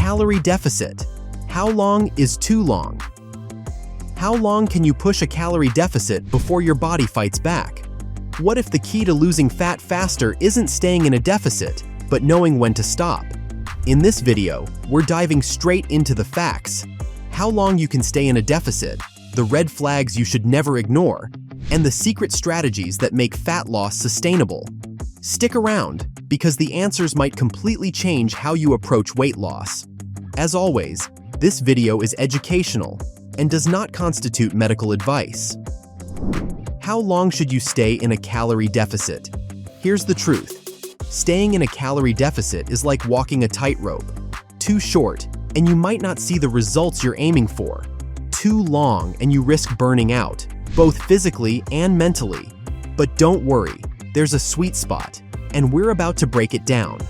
Calorie deficit. How long is too long? How long can you push a calorie deficit before your body fights back? What if the key to losing fat faster isn't staying in a deficit, but knowing when to stop? In this video, we're diving straight into the facts: how long you can stay in a deficit, the red flags you should never ignore, and the secret strategies that make fat loss sustainable. Stick around, because the answers might completely change how you approach weight loss. As always, this video is educational and does not constitute medical advice. How long should you stay in a calorie deficit? Here's the truth. Staying in a calorie deficit is like walking a tightrope. Too short, and you might not see the results you're aiming for. Too long, and you risk burning out, both physically and mentally. But don't worry, there's a sweet spot, and we're about to break it down.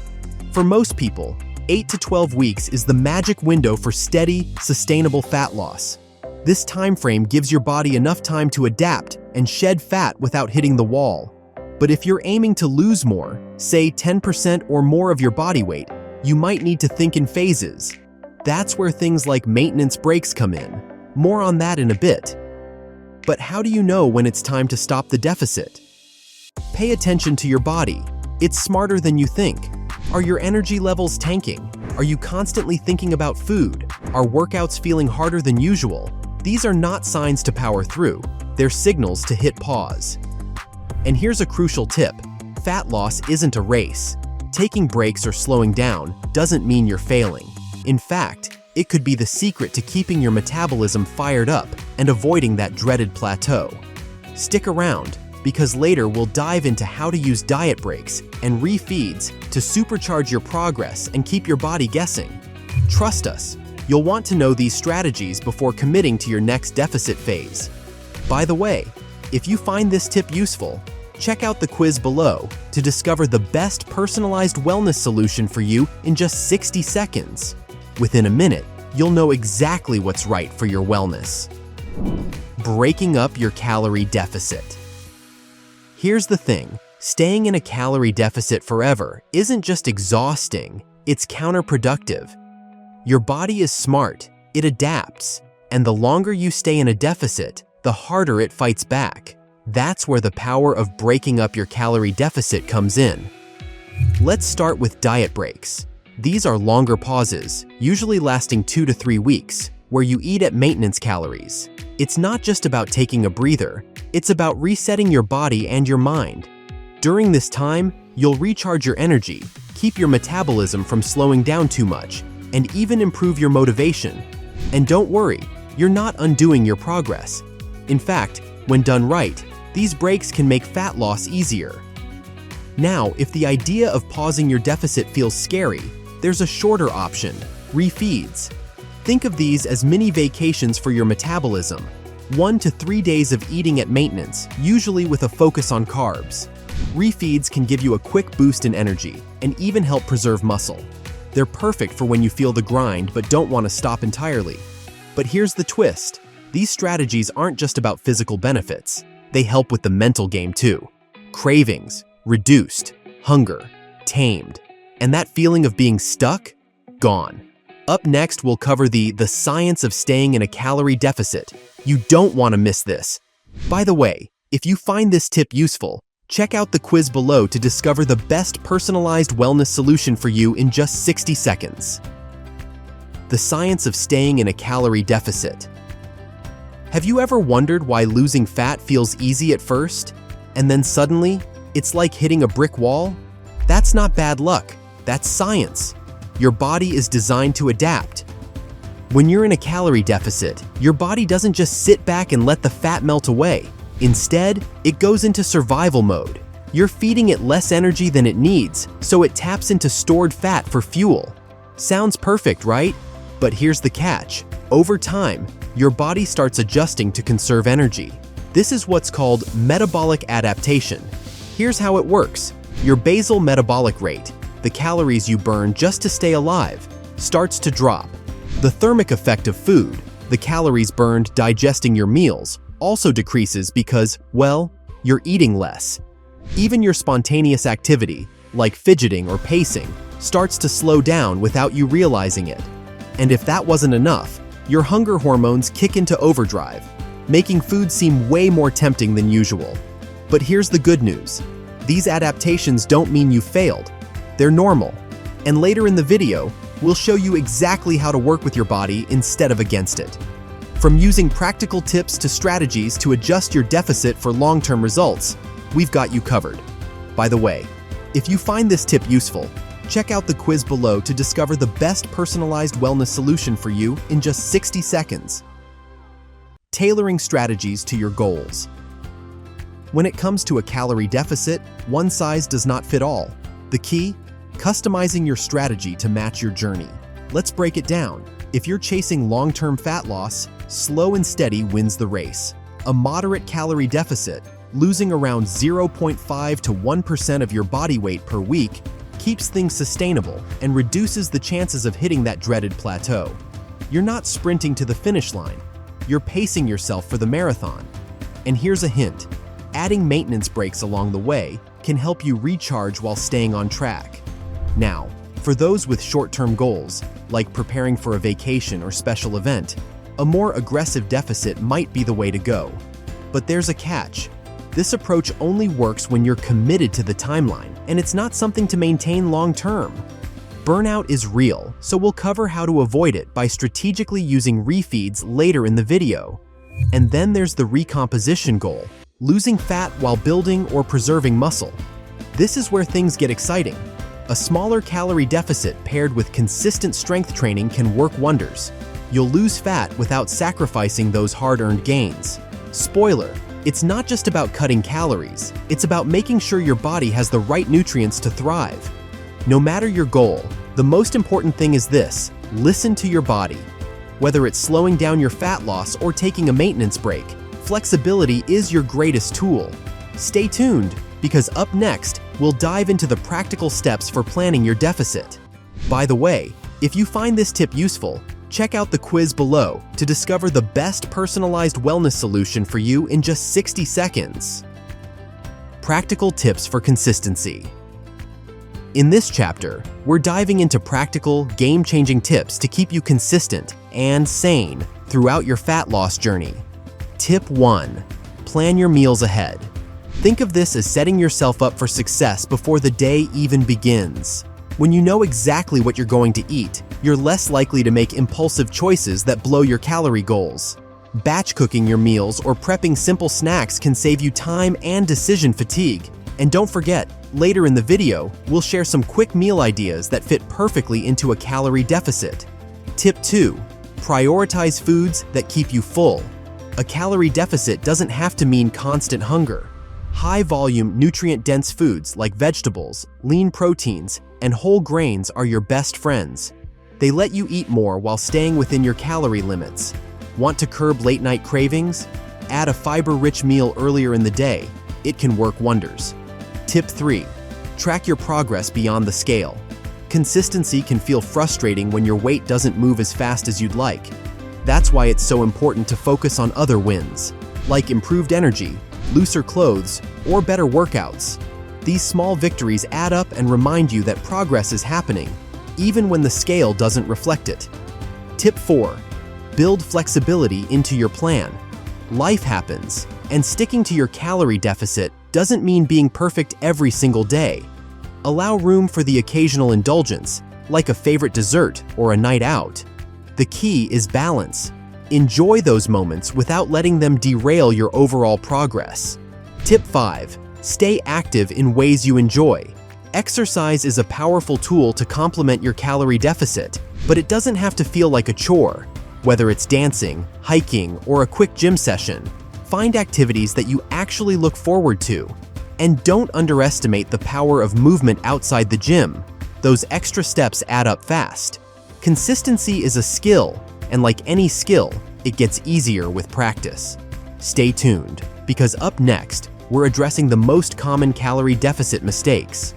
For most people, 8 to 12 weeks is the magic window for steady, sustainable fat loss. This time frame gives your body enough time to adapt and shed fat without hitting the wall. But if you're aiming to lose more, say 10% or more of your body weight, you might need to think in phases. That's where things like maintenance breaks come in. More on that in a bit. But how do you know when it's time to stop the deficit? Pay attention to your body. It's smarter than you think. Are your energy levels tanking? Are you constantly thinking about food? Are workouts feeling harder than usual? These are not signs to power through. They're signals to hit pause. And here's a crucial tip. Fat loss isn't a race. Taking breaks or slowing down doesn't mean you're failing. In fact, it could be the secret to keeping your metabolism fired up and avoiding that dreaded plateau. Stick around, because later we'll dive into how to use diet breaks and refeeds to supercharge your progress and keep your body guessing. Trust us, you'll want to know these strategies before committing to your next deficit phase. By the way, if you find this tip useful, check out the quiz below to discover the best personalized wellness solution for you in just 60 seconds. Within a minute, you'll know exactly what's right for your wellness. Breaking up your calorie deficit. Here's the thing, staying in a calorie deficit forever isn't just exhausting, it's counterproductive. Your body is smart, it adapts, and the longer you stay in a deficit, the harder it fights back. That's where the power of breaking up your calorie deficit comes in. Let's start with diet breaks. These are longer pauses, usually lasting 2 to 3 weeks, where you eat at maintenance calories. It's not just about taking a breather, it's about resetting your body and your mind. During this time, you'll recharge your energy, keep your metabolism from slowing down too much, and even improve your motivation. And don't worry, you're not undoing your progress. In fact, when done right, these breaks can make fat loss easier. Now, if the idea of pausing your deficit feels scary, there's a shorter option: refeeds. Think of these as mini vacations for your metabolism. 1 to 3 days of eating at maintenance, usually with a focus on carbs. Refeeds can give you a quick boost in energy and even help preserve muscle. They're perfect for when you feel the grind but don't want to stop entirely. But here's the twist. These strategies aren't just about physical benefits. They help with the mental game too. Cravings reduced, hunger tamed, and that feeling of being stuck gone. Up next, we'll cover the science of staying in a calorie deficit. You don't want to miss this. By the way, if you find this tip useful, check out the quiz below to discover the best personalized wellness solution for you in just 60 seconds. The science of staying in a calorie deficit. Have you ever wondered why losing fat feels easy at first, and then suddenly, it's like hitting a brick wall? That's not bad luck, that's science. Your body is designed to adapt. When you're in a calorie deficit, your body doesn't just sit back and let the fat melt away. Instead, it goes into survival mode. You're feeding it less energy than it needs, so it taps into stored fat for fuel. Sounds perfect, right? But here's the catch. Over time, your body starts adjusting to conserve energy. This is what's called metabolic adaptation. Here's how it works. Your basal metabolic rate, the calories you burn just to stay alive, starts to drop. The thermic effect of food, the calories burned digesting your meals, also decreases because, well, you're eating less. Even your spontaneous activity, like fidgeting or pacing, starts to slow down without you realizing it. And if that wasn't enough, your hunger hormones kick into overdrive, making food seem way more tempting than usual. But here's the good news. These adaptations don't mean you failed. They're normal. And later in the video, we'll show you exactly how to work with your body instead of against it. From using practical tips to strategies to adjust your deficit for long-term results, we've got you covered. By the way, if you find this tip useful, check out the quiz below to discover the best personalized wellness solution for you in just 60 seconds. Tailoring strategies to your goals. When it comes to a calorie deficit, one size does not fit all. The key? Customizing your strategy to match your journey. Let's break it down. If you're chasing long-term fat loss, slow and steady wins the race. A moderate calorie deficit, losing around 0.5 to 1% of your body weight per week, keeps things sustainable and reduces the chances of hitting that dreaded plateau. You're not sprinting to the finish line. You're pacing yourself for the marathon. And here's a hint. Adding maintenance breaks along the way can help you recharge while staying on track. Now, for those with short-term goals, like preparing for a vacation or special event, a more aggressive deficit might be the way to go. But there's a catch. This approach only works when you're committed to the timeline, and it's not something to maintain long-term. Burnout is real, so we'll cover how to avoid it by strategically using refeeds later in the video. And then there's the recomposition goal, losing fat while building or preserving muscle. This is where things get exciting. A smaller calorie deficit paired with consistent strength training can work wonders. You'll lose fat without sacrificing those hard-earned gains. Spoiler, it's not just about cutting calories, it's about making sure your body has the right nutrients to thrive. No matter your goal, the most important thing is this: listen to your body. Whether it's slowing down your fat loss or taking a maintenance break, flexibility is your greatest tool. Stay tuned, because up next, we'll dive into the practical steps for planning your deficit. By the way, if you find this tip useful, check out the quiz below to discover the best personalized wellness solution for you in just 60 seconds. Practical tips for consistency. In this chapter, we're diving into practical, game-changing tips to keep you consistent and sane throughout your fat loss journey. Tip 1. Plan your meals ahead. Think of this as setting yourself up for success before the day even begins. When you know exactly what you're going to eat, you're less likely to make impulsive choices that blow your calorie goals. Batch cooking your meals or prepping simple snacks can save you time and decision fatigue. And don't forget, later in the video, we'll share some quick meal ideas that fit perfectly into a calorie deficit. Tip 2. Prioritize foods that keep you full. A calorie deficit doesn't have to mean constant hunger. High-volume, nutrient-dense foods like vegetables, lean proteins, and whole grains are your best friends. They let you eat more while staying within your calorie limits. Want to curb late-night cravings? Add a fiber-rich meal earlier in the day. It can work wonders. Tip 3. Track your progress beyond the scale. Consistency can feel frustrating when your weight doesn't move as fast as you'd like. That's why it's so important to focus on other wins, like improved energy, looser clothes, or better workouts. These small victories add up and remind you that progress is happening, even when the scale doesn't reflect it. Tip 4. Build flexibility into your plan. Life happens, and sticking to your calorie deficit doesn't mean being perfect every single day. Allow room for the occasional indulgence, like a favorite dessert or a night out. The key is balance. Enjoy those moments without letting them derail your overall progress. Tip 5. Stay active in ways you enjoy. Exercise is a powerful tool to complement your calorie deficit, but it doesn't have to feel like a chore. Whether it's dancing, hiking, or a quick gym session, find activities that you actually look forward to. And don't underestimate the power of movement outside the gym. Those extra steps add up fast. Consistency is a skill, and like any skill, it gets easier with practice. Stay tuned, because up next, we're addressing the most common calorie deficit mistakes.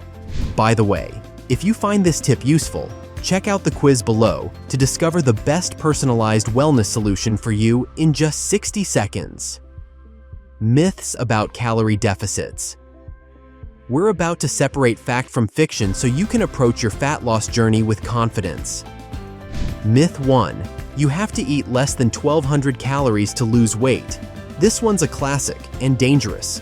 By the way, if you find this tip useful, check out the quiz below to discover the best personalized wellness solution for you in just 60 seconds. Myths about calorie deficits. We're about to separate fact from fiction so you can approach your fat loss journey with confidence. Myth 1. You have to eat less than 1,200 calories to lose weight. This one's a classic and dangerous.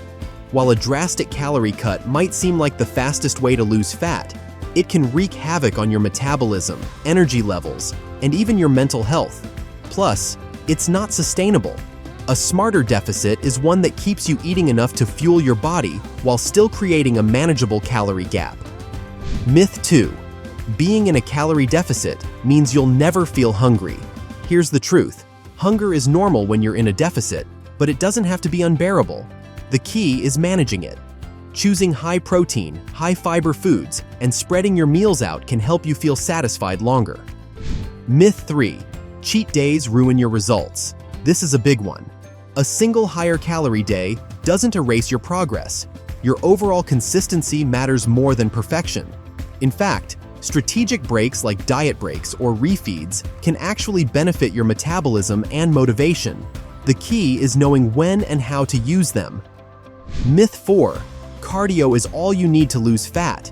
While a drastic calorie cut might seem like the fastest way to lose fat, it can wreak havoc on your metabolism, energy levels, and even your mental health. Plus, it's not sustainable. A smarter deficit is one that keeps you eating enough to fuel your body while still creating a manageable calorie gap. Myth 2. Being in a calorie deficit means you'll never feel hungry. Here's the truth. Hunger is normal when you're in a deficit, but it doesn't have to be unbearable. The key is managing it. Choosing high-protein, high-fiber foods and spreading your meals out can help you feel satisfied longer. Myth 3. Cheat days ruin your results. This is a big one. A single higher calorie day doesn't erase your progress. Your overall consistency matters more than perfection. In fact, strategic breaks like diet breaks or refeeds can actually benefit your metabolism and motivation. The key is knowing when and how to use them. Myth 4. Cardio is all you need to lose fat.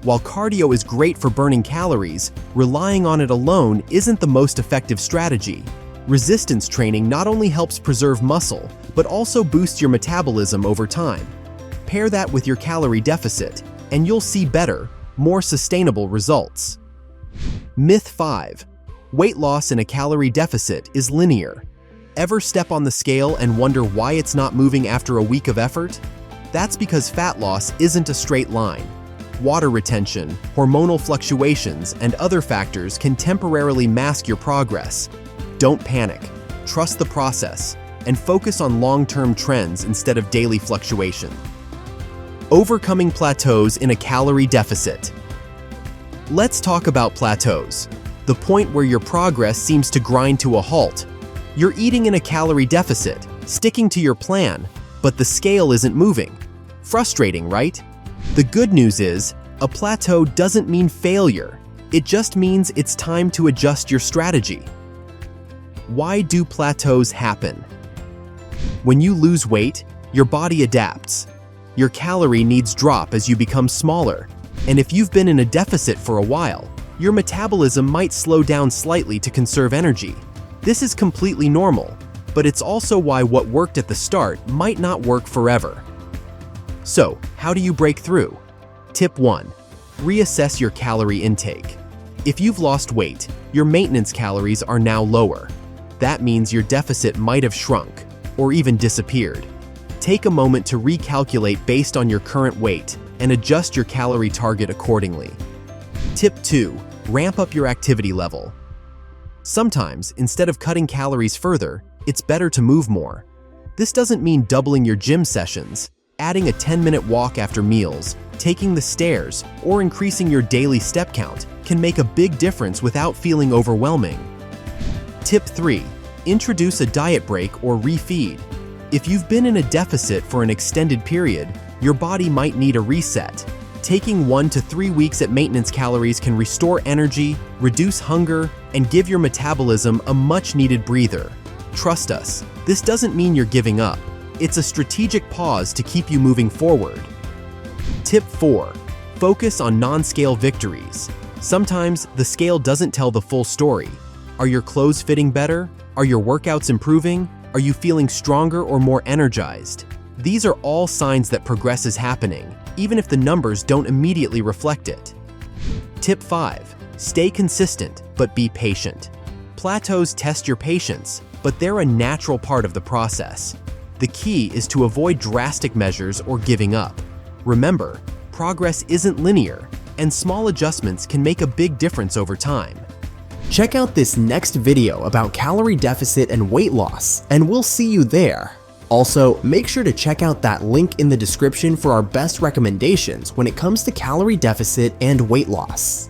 While cardio is great for burning calories, relying on it alone isn't the most effective strategy. Resistance training not only helps preserve muscle, but also boosts your metabolism over time. Pair that with your calorie deficit, and you'll see better, more sustainable results. Myth 5. Weight loss in a calorie deficit is linear. Ever step on the scale and wonder why it's not moving after a week of effort? That's because fat loss isn't a straight line. Water retention, hormonal fluctuations, and other factors can temporarily mask your progress. Don't panic. Trust the process and focus on long-term trends instead of daily fluctuation. Overcoming plateaus in a calorie deficit. Let's talk about plateaus, the point where your progress seems to grind to a halt. You're eating in a calorie deficit, sticking to your plan, but the scale isn't moving. Frustrating, right? The good news is, a plateau doesn't mean failure. It just means it's time to adjust your strategy. Why do plateaus happen? When you lose weight, your body adapts. Your calorie needs drop as you become smaller, and if you've been in a deficit for a while, your metabolism might slow down slightly to conserve energy. This is completely normal, but it's also why what worked at the start might not work forever. So, how do you break through? Tip 1. Reassess your calorie intake. If you've lost weight, your maintenance calories are now lower. That means your deficit might have shrunk, or even disappeared. Take a moment to recalculate based on your current weight and adjust your calorie target accordingly. Tip 2. Ramp up your activity level. Sometimes, instead of cutting calories further, it's better to move more. This doesn't mean doubling your gym sessions. Adding a 10-minute walk after meals, taking the stairs, or increasing your daily step count can make a big difference without feeling overwhelming. Tip 3. Introduce a diet break or refeed. If you've been in a deficit for an extended period, your body might need a reset. Taking 1 to 3 weeks at maintenance calories can restore energy, reduce hunger, and give your metabolism a much-needed breather. Trust us, this doesn't mean you're giving up. It's a strategic pause to keep you moving forward. Tip 4. Focus on non-scale victories. Sometimes the scale doesn't tell the full story. Are your clothes fitting better? Are your workouts improving? Are you feeling stronger or more energized? These are all signs that progress is happening, even if the numbers don't immediately reflect it. Tip 5. Stay consistent, but be patient. Plateaus test your patience, but they're a natural part of the process. The key is to avoid drastic measures or giving up. Remember, progress isn't linear, and small adjustments can make a big difference over time. Check out this next video about calorie deficit and weight loss, and we'll see you there. Also, make sure to check out that link in the description for our best recommendations when it comes to calorie deficit and weight loss.